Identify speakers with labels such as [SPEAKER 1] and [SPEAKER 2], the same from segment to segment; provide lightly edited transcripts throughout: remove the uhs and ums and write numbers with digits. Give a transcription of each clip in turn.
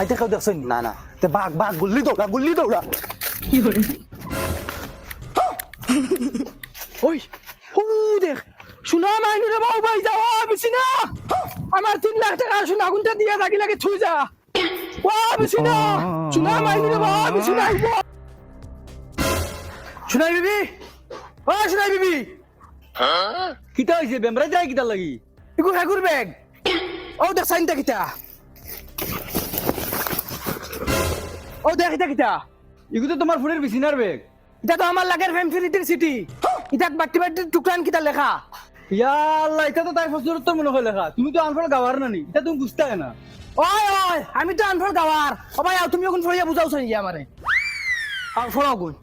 [SPEAKER 1] আইতে কেউ দেখছেন
[SPEAKER 2] না না
[SPEAKER 1] তে বাঘ বাঘ গুল্লি দৌড়া
[SPEAKER 3] কি করে
[SPEAKER 1] ওই ও দেখ শোনা মাইনু রে বাবু ভাই যাও বেশি না আমার 3 লাখ টাকা শোনা গুনটা দিয়া থাকি লাগে থুই যা ও বেশি না শোনা মাইনু রে বাবু বেশি না শোনাই বিবি ও শোনাই বিবি
[SPEAKER 4] কিতা হইছে বেমরা যায় কিতা লাগি
[SPEAKER 1] ইগু হাগুর ব্যাগ ও দেখ সাইনটা কিতা ও দেখ কিতা
[SPEAKER 4] ইগু তো তোমার ফোনের বিছিনার বেগ
[SPEAKER 1] এটা তো আমার লাগের ফ্যামিলিটির সিটি এটা বাটি টুকরান কিতা লেখা
[SPEAKER 4] ইয়া আল্লাহ এটা তো তাই ফসলত তো মনে হয় লেখা তুমি তো আনফল গাওয়ার না নি এটা তুমি বুঝতে না
[SPEAKER 1] ওই আমি তো আনফল গাওয়ার ও ভাই তুমি এখন ফড়িয়া বুঝাওছ নি আমারে আর ফড়াও গুণ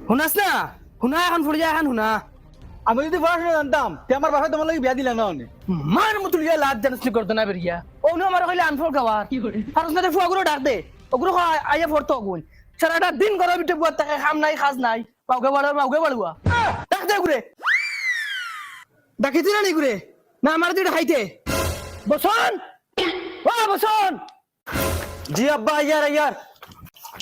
[SPEAKER 1] শুনাস না শুনা এখন ফড়িয়া এখন শুনা
[SPEAKER 4] আমি যদি পড়াশোনা জানতাম তে আমার বাসায় তোমার লাগি বিয়া দিলা না অনে
[SPEAKER 1] মার মতো লিয়া লাজ জানসলি করতে না বেরিয়া ও নো আমার কইলে আনফল গাওয়ার
[SPEAKER 3] কি করে
[SPEAKER 1] আর ওখানে ফুয়াগুলো ডাক দে ওগুলো আইয়া পড়তো গুণ সারাটা দিন ঘরের ভিতরে বুয়ার টাকা খাম নাই খাজ নাই মাউকে বাড়ুয়া ডাক দে ঘুরে ডাকিতি না নি ঘুরে না আমার দিকে খাইতে বসন ও বসন
[SPEAKER 4] জি আব্বা ইয়ার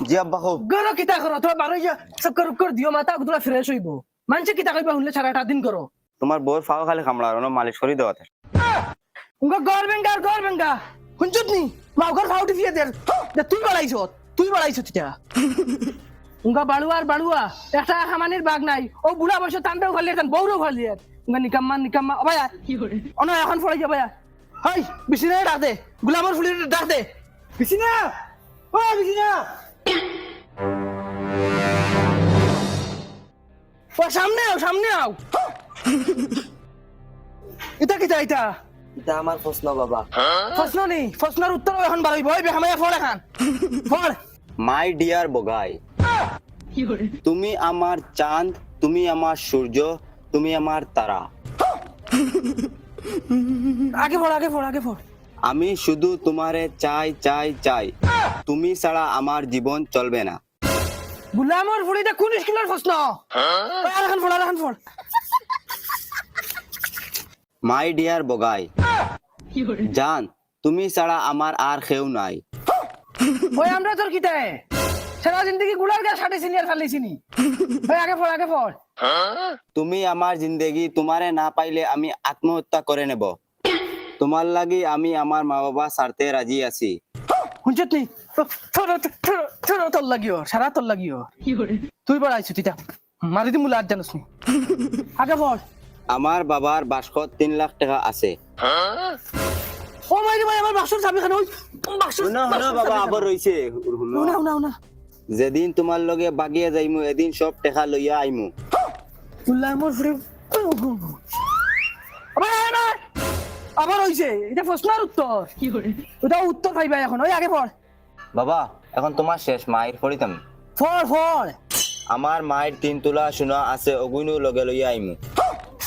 [SPEAKER 2] জি আব্বা হোক
[SPEAKER 1] গরো কিতা করো তো বারো চক্কর উপকর দিও মাথা গুলা ফ্রেশ হইব মানছে কিতা কইবা শুনলে সারাটা দিন করো
[SPEAKER 2] তোমার বউর ফাও খালি কামড়া আর মালিশ করে দেওয়াতে
[SPEAKER 1] উঙ্গা গর বেঙ্গা শুনছত নি মাউকর ফাউটি ফিয়ে দে তুই বাড়াইছ তিতা উঙ্গা বাড়ুয়া একটা খামানির বাগ নাই ও বুড়া বয়স তান্ডাও খালি এখন বউরও খালি উঙ্গা নিকাম্মা অবায়া
[SPEAKER 3] কি করে
[SPEAKER 1] অন এখন ফলাই যাবায়া হাই বিছিনা ডাক দে গুলামর ফুলির ডাক দে বিছিনা ও বিছিনা ও সামনে আও এটা কিতা এটা
[SPEAKER 5] এটা আমার প্রশ্ন বাবা
[SPEAKER 1] প্রশ্নের উত্তর এখন বাড়াইব ওই বেহামাইয়া ফড় এখন ফড়
[SPEAKER 2] মাই ডিয়ার বগাই
[SPEAKER 3] কি করে
[SPEAKER 2] তুমি আমার চাঁদ তুমি আমার সূর্য তুমি আমার তারা
[SPEAKER 1] আগে ফড়
[SPEAKER 2] আমি শুধু তোমারে চাই তুমি ছাড়া আমার জীবন চলবে না
[SPEAKER 1] গুলামর ফুলিটা কোন স্কুলের প্রশ্ন আর এখন ফড়
[SPEAKER 2] মাই ডিয়ার বগাই
[SPEAKER 3] কি করে
[SPEAKER 2] জান তুমি ছাড়া আমার আর কেউ নাই
[SPEAKER 1] ওই আমরা তোর কিতায় সারা জিন্দগি গুলার গা সাড়ে সিনিয়র ফালিছিনি ওই আগে ফড়
[SPEAKER 2] তুমি আমার জিন্দেগি তোমারে না পাইলে আমি আত্মহত্যা করে নেব তোমার লাগি আমি আমার মা বাবা ছাড়তে রাজি আছি
[SPEAKER 1] শুনছত নি তোর লাগিও সারা তোর লাগিও
[SPEAKER 3] কি করে
[SPEAKER 1] তুই বাড়াইছ তিতা মারি দি মুলা জানোস নি আগে ফড়
[SPEAKER 2] আমার বাবার বাস্কত 3 লাখ টাকা আছে
[SPEAKER 1] ও মাইরি ভাই আমার বাক্সর চাবি খান ওই বাক্সর
[SPEAKER 2] শুনো বাবা আবার রইছে
[SPEAKER 1] না
[SPEAKER 2] যেদিন তোমার লগে বাগিয়া যাইমু এদিন সব টাকা লইয়া আইমু
[SPEAKER 1] গুলামর ফুলি আবার হইছে এটা প্রশ্নের উত্তর
[SPEAKER 3] কি করে
[SPEAKER 1] ওটা উত্তর পাইবা এখন ওই আগে পড়
[SPEAKER 2] বাবা এখন তোমার শেষ মায়ের ফড়িতাম
[SPEAKER 1] ফড়
[SPEAKER 2] আমার মায়ের 3 তোলা সোনা আছে অগুইনু লগে লইয়া আইমু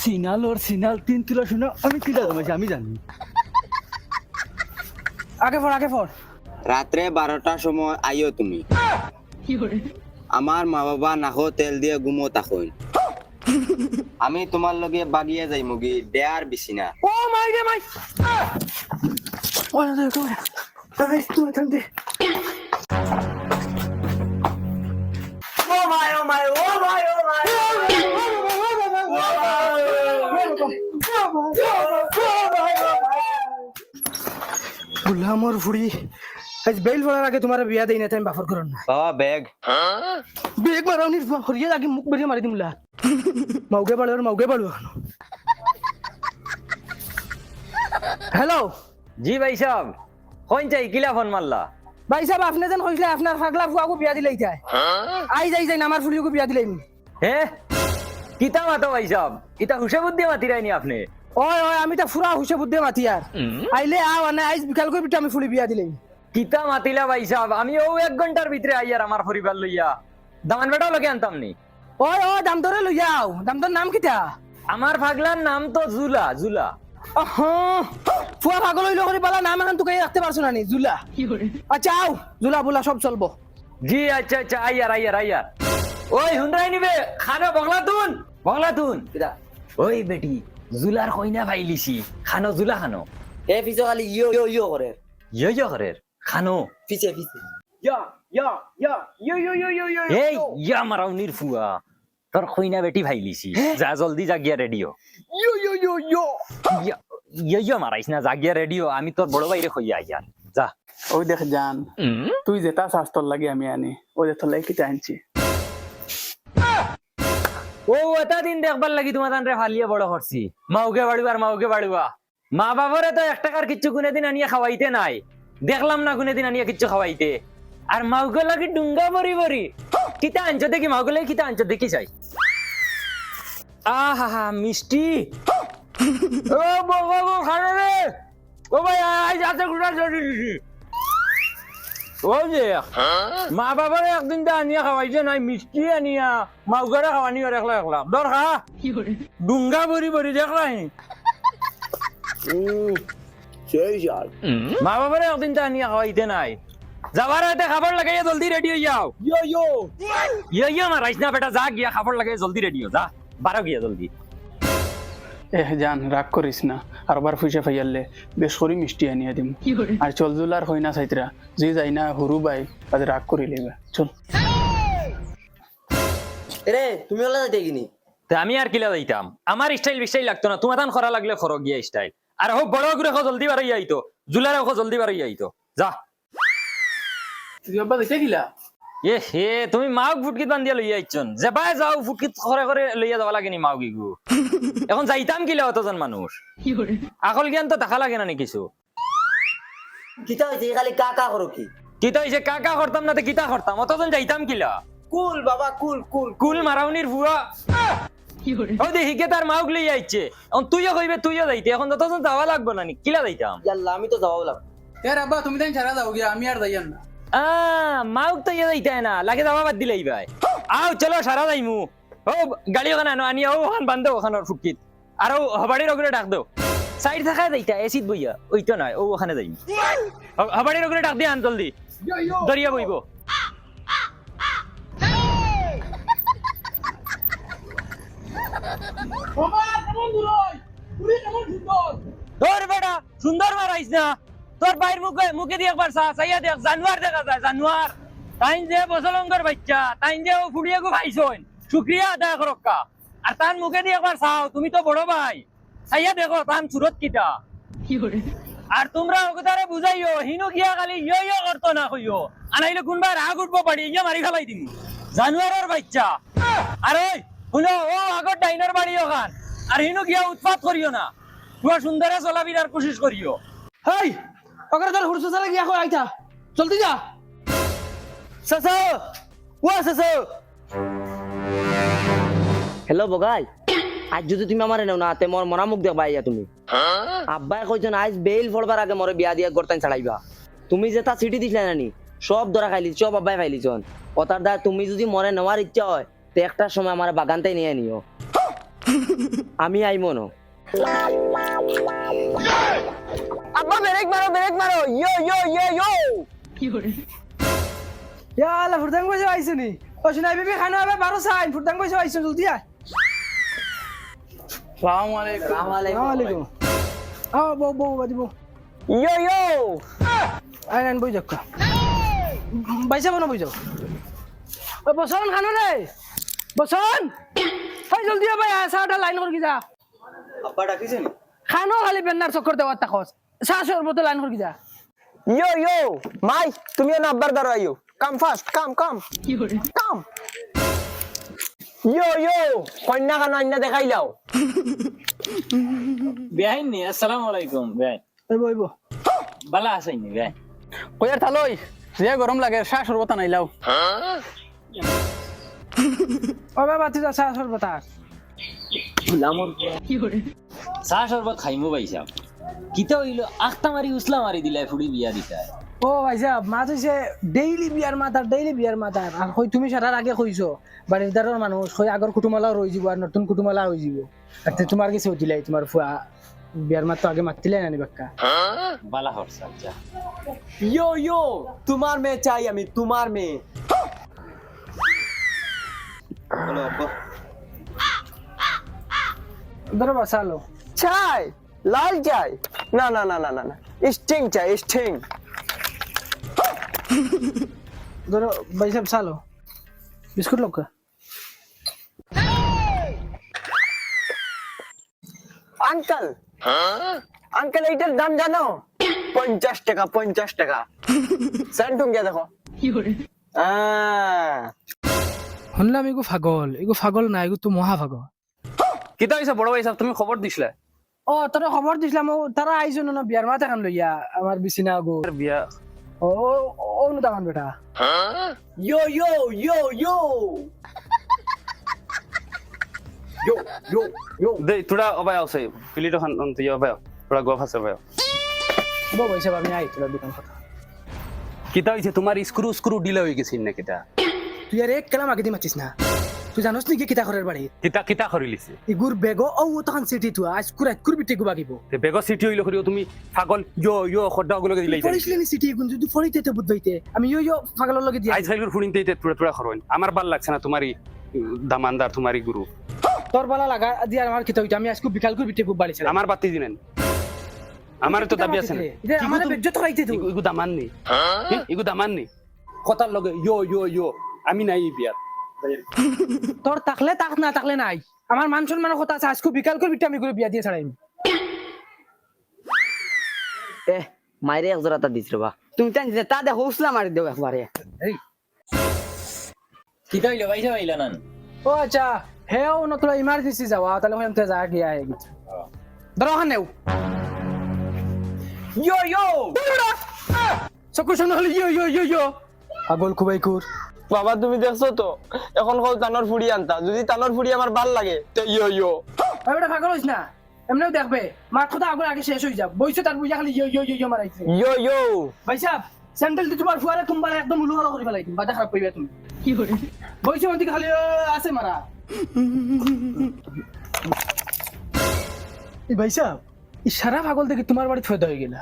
[SPEAKER 4] সিনাল 3 তুলা শুনো আমি কিটা জামাইছি আমি জানি
[SPEAKER 1] আগে পড়
[SPEAKER 2] রাত্রে 12টার সময় আইও তুমি
[SPEAKER 3] কি করে
[SPEAKER 2] আমার মা বাবা নাকো তেল দিয়ে গুমো তাকইন আমি তোমার লগে বাগিয়া যাইমু গি দেয়ার বিছিনা
[SPEAKER 1] ও মাই রে মাই ও না তো তাই তুই থামতে ও মাই গুলামর ফুড়ি আজ বেল ফলার আগে তোমার বিয়া দেই না আমি বাফর করন না
[SPEAKER 2] বাবা ব্যাগ
[SPEAKER 1] বেগ মারাউনি হরিয়া আগে মুখ বেরিয়ে মারি দিমলা মাউকে বাড়ু হ্যালো
[SPEAKER 6] জি ভাই সাহেব কোন চাই কিলা ফোন মারলা
[SPEAKER 1] ভাই সাহেব আপনি যেন কইলে আপনার ফাগলা ফুয়াকে বিয়া দিলাই যায় আই যাই আমার ফুলিকে বিয়া দিলাই
[SPEAKER 6] হে কিতা মাতো ভাই সাহেব ইতা হুসে বুদ্ধি মাতি রাইনি আপনি
[SPEAKER 1] ওই আমি তা ফুরা হুসে বুদ্ধি মাতি আর আইলে আও না আইজ বিকাল করে বিটা আমি ফুলি বিয়া দিলাই
[SPEAKER 6] কিতা মাতিলা ভাই সাহেব আমি ও 1 ঘন্টার ভিতরে আইয়ার আমার পরিবার লইয়া দামান বেটা লগে আনতাম নি
[SPEAKER 1] ওই দাম ধরে লইয়া আও দাম তোর নাম কিটা
[SPEAKER 6] আমার পাগলার নাম তো জুলা
[SPEAKER 1] ফুয়া পাগল হইলো করে পালা নাম এখন তোকে রাখতে পারছো না নি জুলা
[SPEAKER 3] কি করে
[SPEAKER 1] আচ্ছা আও জুলা বুলা সব চলবো
[SPEAKER 6] জি আচ্ছা আইয়ার ওই হুনরাই নিবে খানো বগলাতুন ওই বেটি জুলার কইনা ভাইলিছি খানো জুলা খানো
[SPEAKER 5] এ পিছো খালি ইয়ো করে
[SPEAKER 6] ইয় করে খানো
[SPEAKER 5] পিছে পিছে
[SPEAKER 6] এই ইয়া মারাউনির ফুয়া তোর কইনা বেটি ভাইলিছি যা জলদি জাগিয়া রেডিও ইয়া মারাইছ না জাগিয়া রেডিও আমি তোর বড় ভাইরে কইয়া আইয়া যা
[SPEAKER 4] ওই দেখ জান তুই যেটা শাস্তর লাগে আমি আনি ওই দেখ লাগে কিটা আনছি
[SPEAKER 6] ও এটা দিন দেখবার লাগি তোমার রে ফালিয়ে বড় করছি মাউকে বাড়িবা মা বাবারে তো 1 টাকার কিচ্ছু কোনদিন আনিয়া খাওয়াইতে নাই দেখলাম না কোনদিন আনিয়া কিচ্ছু খাওয়াইতে আর মাউকে লাগি ডুঙ্গা বরি কিতা আনছো দেখি মাউকে লাগি কিতা আনছো দেখি চাই আহা মিষ্টি ও বাবা খানা রে ও ভাই আই যাতে গুড়া জড়ি দিছি ও যে মা বাবারে একদিন তো আনিয়া খাওয়াইছে নাই মিষ্টি আনিয়া মাউগারে খাওয়ানি একলা দর খা ডুঙ্গা বরি দেখলাই মা বাবারে একদিন তো আনিয়া খাওয়াইতে নাই যাবার হাতে খাবার লাগাইয়া জলদি রেডি হয়ে যাও ইয়ো মারাইছ না বেটা যা গিয়া খাবার লাগাইয়া জলদি রেডি হো যা বারো গিয়া জলদি
[SPEAKER 4] জান রাগ করিস না আর বার পয়সা ফাইয়ালে বেশ করে মিষ্টি আনিয়া দিম আর চল জুলার হই না চাইতরা যে যাই না হরু বাই আজ রাগ করি লেবে চল
[SPEAKER 5] রে তুমি ওলা যাইতে কিনি
[SPEAKER 6] তা আমি আর কিলা যাইতাম আমার স্টাইল লাগতো না তোমার তান খরা লাগলে খরক গিয়া স্টাইল আর হোক বড় করে জলদি বাড়াই আইতো জুলার জলদি বাড়াই আইতো যা
[SPEAKER 4] তুই আব্বা দেখে গিলা
[SPEAKER 6] এ হে তুমি মাওক ফুটকিত বান্ধিয়া লইয়া আইছন যেবাই যাও ফুটকিত করে লইয়া যাওয়া লাগে নি মাও গিগু এখন যাইতাম কিলা অতজন মানুষ আকল জ্ঞান তো দেখা লাগে না নি কিছু
[SPEAKER 5] কিতা হইছে খালি কাকা করো কি
[SPEAKER 6] কিতা হইছে কাকা করতাম না তো কিতা করতাম অতজন যাইতাম কিলা
[SPEAKER 5] কুল বাবা কুল
[SPEAKER 6] কুল মারাউনির ভুয়া ও দেখিকে তার মাওক লইয়া আইছে এখন তুইও কইবে তুইও যাইতে এখন ততজন যাওয়া লাগবো না নি কিলা যাইতাম
[SPEAKER 5] ইয়াল্লা আমি তো যাওয়া লাগবে
[SPEAKER 4] এর আব্বা তুমি তাই ছাড়া যাও গিয়া আমি আর যাইয়ান না
[SPEAKER 6] মাউক তো ইয়ে যাইতে না লাগে যাওয়া বাদ দিলেই ভাই আও চলো সারা যাইমু ও গাড়ি ওখানে আনো আনিয়া ওখান বান্ধো ওখানোর ফুটকিত আর ও হবাড়ির ওগুলো ডাক দো সাইড থাকা যাইতা এসিড বইয়া ওই তো নয় ও ওখানে যাইমু হবাড়ির ওগুলো ডাক দিয়ে আন জলদি দরিয়া বইব তোর বেটা সুন্দর মারাইছ না তোর বাইর মুখে দিয়ে একবার চাইয়া দেখ জানুয়ার দেখা যায় জানুয়ার তাইন যে বসলঙ্গর বাচ্চা তাইন যে ও ফুড়িয়ে গো ভাইছন শুক্রিয়া আদায় করক্কা আর তার মুখে দিয়ে একবার চাও তুমি তো বড় ভাই চাইয়া দেখো তান সুরত কিটা আর তোমরা ওগতারে বুঝাইও হিনু গিয়া খালি ইয়ো করতো না কইও আনাইলে কোনবার রাগ উঠবো পারি ইয়া মারি ফেলাই দিমু জানুয়ারের বাচ্চা আর ওই শুনো ও আগর ডাইনার বাড়ি ওখান আর হিনু গিয়া উৎপাত করিও না তোমার সুন্দরে চলাবিরার কোশিশ করিও
[SPEAKER 1] হেই ওকে তোর হুরসু সালা গিয়া কই আইতা জলদি যা
[SPEAKER 5] সাসা সাসা হ্যালো বগাই আজ যদি তুমি আমারে নাও না তে মোর মরা মুখ দেখবা ইয়া তুমি আব্বাই কইছন আজ বেল ফড়বার আগে মোরে বিয়া দিয়া গরতান ছাড়াইবা তুমি যে তা সিটি দিছলা নানি সব ধরা খাইলি সব আব্বাই খাইলিছন ওতার দা তুমি যদি মরে নেওয়ার ইচ্ছা হয় তে একটা সময় আমার বাগানটাই নিয়ে নিও আমি আইমো না আব্বা ব্রেক মারো ইয়ো
[SPEAKER 1] ইয়ালা ফুরদাং কইছো আইছনি ও শুনাই বিবি খানা হবে 12 সাইন ফুরদাং কইছো আইছো জলদি আয়
[SPEAKER 4] আসসালামু আলাইকুম
[SPEAKER 1] আসসালামু আলাইকুম বউ বাদিব
[SPEAKER 5] ইয়ো
[SPEAKER 1] আইন বই যাক বাইসা বনো বই যাও ও বসন খানো রে বসন হাই জলদি ভাই সাটা লাইন করে কি যা
[SPEAKER 5] আব্বা ডাকিছেন
[SPEAKER 1] খানো খালি বেন্নার চক্কর দেওয়ার তাকস শাশুর মতো লাইন করে কি যা
[SPEAKER 5] ইয়ো মাই তুমিও না আব্বার দ্বারা আইও কাম ফাস্ট কাম ইয়ো কন্যা কানা আইনা দেখাইলাও
[SPEAKER 6] বেআইন নি আসসালামু আলাইকুম বেআইন
[SPEAKER 1] বইব
[SPEAKER 6] বালা আছেন বেআইন
[SPEAKER 4] কইয়ার থালই যে গরম লাগে শাশুর কথা নাইলাও
[SPEAKER 1] ও বাবা তুই যা শাশুর কথা
[SPEAKER 6] চা শরবত খাইমু ভাইসা কিতা হইলো আখতা মারি উসলা মারি দিলাই ফুড়ি বিয়া দিতাই
[SPEAKER 1] ও ভাই সাহেব মাছ হইছে ডেইলি বিয়ার মাতার আর কই তুমি সারার আগে কইছো বাড়ির দারর মানুষ কই আগর কুটুমালা রই যাব আর নতুন কুটুমালা হই যাব আর তোমার কাছে হইলাই তোমার ফুয়া বিয়ার মাত তো আগে মাতিলে নানি বাক্কা
[SPEAKER 6] বালা হরসা যা
[SPEAKER 5] ইয়ো তোমার মেয়ে চাই আমি তোমার মেয়ে
[SPEAKER 2] বলো আব্বা
[SPEAKER 1] ধরো বাসালো
[SPEAKER 5] চাই লাল চাই না স্টিং চাই স্টিং
[SPEAKER 1] ধরো ভাই সাহেব চালো বিস্কুট লোক
[SPEAKER 2] আঙ্কেল আঙ্কেল এইটার দাম জানো 50 টাকা 50 টাকা সেন্টুম গিয়ে দেখো
[SPEAKER 3] 有人，
[SPEAKER 1] শুনলাম এগো ফাগল না এগো তো মহা ফাগল
[SPEAKER 4] কিতা হইছে বড় ভাই সাহেব তুমি খবর দিছিলা
[SPEAKER 1] ও তোরা খবর দিছিলাম ও তারা আইছো না বিয়ার মাথা খান লইয়া আমার বিছিনা গো
[SPEAKER 4] বিয়া
[SPEAKER 1] ও ও নু দামান বেটা
[SPEAKER 2] yo yo yo yo yo yo yo
[SPEAKER 4] দে তোরা অবাই আছে প্লেটো খান তুই অবাই তোরা গফ আছে অবাই
[SPEAKER 1] বো ভাই সাহেব আমি আই তোরা দোকান কথা
[SPEAKER 4] কিতা হইছে তোমার স্ক্রু স্ক্রু ডিলে হয়ে গেছিন না কিতা
[SPEAKER 1] তুই আর এক কালাম আগে দি মাতিস না তুই জানোস নি কি কিতা করার বাড়ি
[SPEAKER 4] কিতা কিতা করিলিছে
[SPEAKER 1] ইগুর বেগো ও তখন সিটি তুই আজ কুরাত বিটে গুবাগিব
[SPEAKER 4] তে বেগ সিটি হইলো করিও তুমি পাগল ইয়ো খড্ডা গুলো দিলাই
[SPEAKER 1] পড়িসলি নি সিটি গুন যদি ফরিতে তো বুঝইতে আমি ইয়ো পাগলের লগে দিয়া
[SPEAKER 4] আইজ খাইলুর ফুড়িনতে তোরা তোরা খরইন আমার ভাল লাগছে না তোমারই দামানদার তোমারই গুরু
[SPEAKER 1] তোর বালা লাগা দিয়া আমার কিতা হইতা আমি আজকে বিকাল করে বিটে গুব বাড়ি ছিলাম
[SPEAKER 4] আমার বাতি দিনেন আমার তো দাবি আছে না
[SPEAKER 1] আমার বেজ্জত খাইতে তুই
[SPEAKER 4] ইগু দামান নি ইগু দামান নি কথার লগে ইয়ো আমি নাই বিয়ার
[SPEAKER 1] তোর তাকলে তাক না তাকলে নাই আমার মান সম্মানের কথা আছে আজকে বিকাল করে বিটে আমি করে বিয়া দিয়ে ছাড়াইম
[SPEAKER 5] এ মাইরে এক জোড়া তা দিছ রে বা তুমি টান দিতে তা দে হৌসলা মারি দেও একবারে
[SPEAKER 6] কিতা হইলো ভাই সাহেব আইলা না
[SPEAKER 1] ও আচ্ছা হেও ন তোরা ইমার্জেন্সি যাওয়া তাহলে হইতে যা গিয়া আই গেছে ধরো হানেও
[SPEAKER 2] yo yo
[SPEAKER 1] সকু শুনে হলি ইয়ো পাগল খুবাই কুর
[SPEAKER 2] বাবা তুমি দেখছো তো এখন কল তানোর ফুড়ি আনতা যদি তানোর ফুড়ি আমার ভাল লাগে তো ইয়ো ইয়ো
[SPEAKER 1] ভাই বেটা পাগল হইছ না এমনিও দেখবে মার কথা আগে শেষ হয়ে যাব বইছো তার বুঝা খালি ইয়ো মারাইছে
[SPEAKER 2] ইয়ো ইয়ো
[SPEAKER 1] ভাই সাহেব স্যান্ডেল দি তোমার ফুয়ারে তোমার একদম উলুহালা করে ফেলাই তুমি বাজা খারাপ কইবা তুমি
[SPEAKER 3] 有人，
[SPEAKER 1] বইছো ওদিকে খালি আছে মারা এই ভাই সাহেব এই সারা পাগল দেখে তোমার বাড়ি থয়দা হয়ে গেলা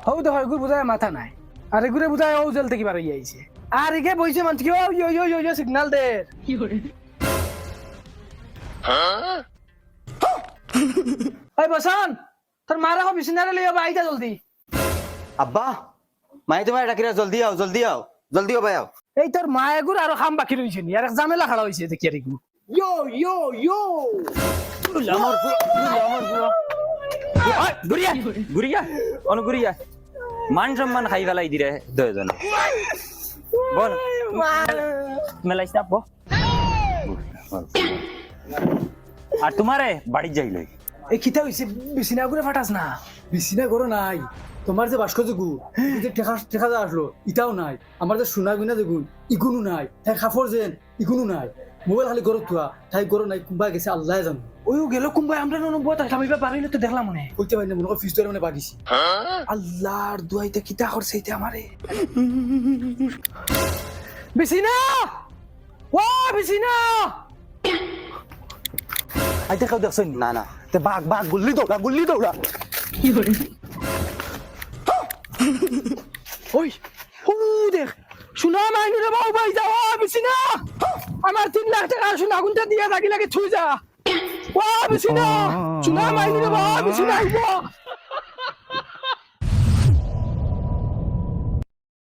[SPEAKER 1] হও দেখো এগুর বুঝায় মাথা নাই আর এগুরে বুঝায় ও জেল থেকে বার হয়ে আইছে আর এগে বইছে মানুষ কি ইয়ো সিগন্যাল দে
[SPEAKER 3] 有人，
[SPEAKER 1] ওই বসান তোর মারা হবে বিছানারে লইয়া আইতা জলদি
[SPEAKER 2] আব্বা মাই তোমার ডাকিরা জলদি আও জলদি আও
[SPEAKER 1] এই তোর মা এগুর আর খাম বাকি রইছে নি আর এক ঝামেলা খাড়া হইছে দেখি আর এগুলো ইয়ো
[SPEAKER 6] গুরিয়া গুরিয়া অন গুরিয়া মান সম্মান খাই ফেলাই দিরে দুইজনে বল মেলাইছ না বল আর তোমারে বাড়ি যাই লই
[SPEAKER 1] এই খিতা হইছে বিছানা করে ফাটাস না বিছানা করো নাই তোমার যে ভাস্কর্য গু যে টেকা যা আসলো ইটাও নাই আমার যে সোনা গুনা দেখুন ইগুনো নাই তাই খাফর যেন ইগুনো নাই মোবাইল খালি গরত থা তাই গরো নাই কুম্বা গেছে আল্লাহ জানো ওইও গেল কুম্বা আমরা ননব তাই খামিবা পারিলে তো দেখলাম মনে কইতে পারি না মনে কর ফিস্টরে মানে বাগিছি আল্লাহর দুয়াইতে কিতা করছে এটা আমারে বিছানা ও বিছানা
[SPEAKER 2] আই দেখাও দেখছেন না তে বাঘ গুল্লি দৌড়া
[SPEAKER 3] 有人，
[SPEAKER 1] ওই ও দেখ সোনা মাইনু রে বাবু ভাই যাও বিছানা আমার 3 লাখ টাকা সোনা গুনটা দিয়া থাকি লাগে থুই যা ও বিছানা সোনা মাইনু রে বাবু বিছানা আইবো